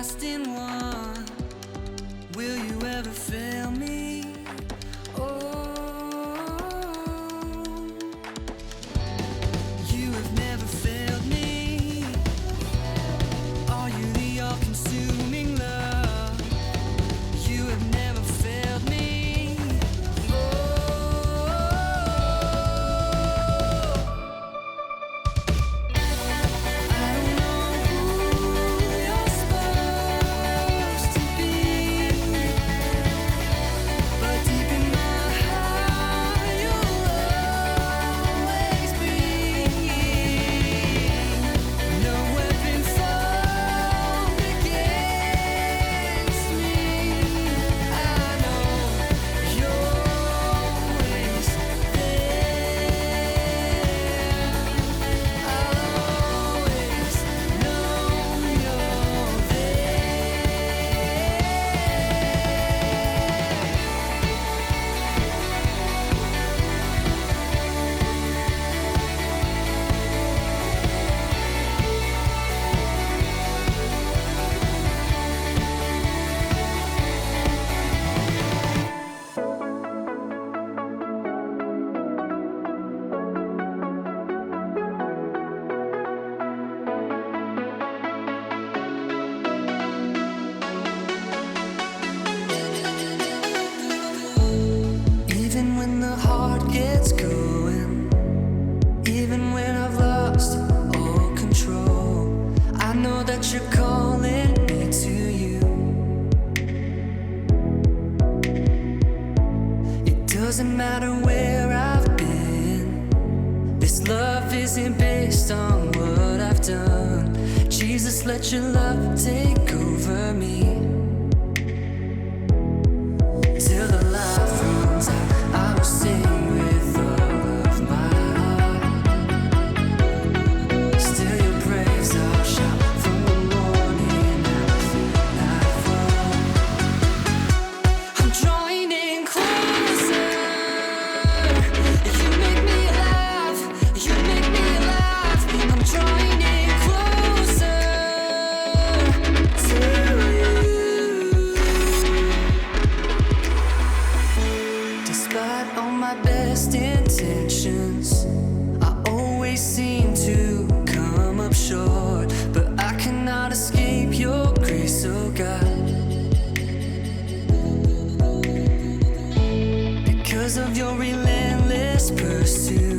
everlasting one. Will you ever fail me? Oh, you have never failed me. Are you the all-consuming love? You have never failed me. I don't know who you're supposed to be, but deep in my heart you'll always be. No weapon formed against me. I know you're always there. I'll always know you're there. Even when the heart gets going, even when I've lost all control, I know that you're calling me to you. It doesn't matter where I've been, this love isn't based on what I've done. Jesus, let your love take over me. Till the life runs out, I will sing with all of my heart. Still your praise I'll shout from the morning after nightfall. I'm drawing in closer. You make me laugh, you make me laugh. I'm drawing in closer to you. Despite all my best intentions, I always seem to come up short. But I cannot escape your grace, oh God. Because of your relentless pursuit,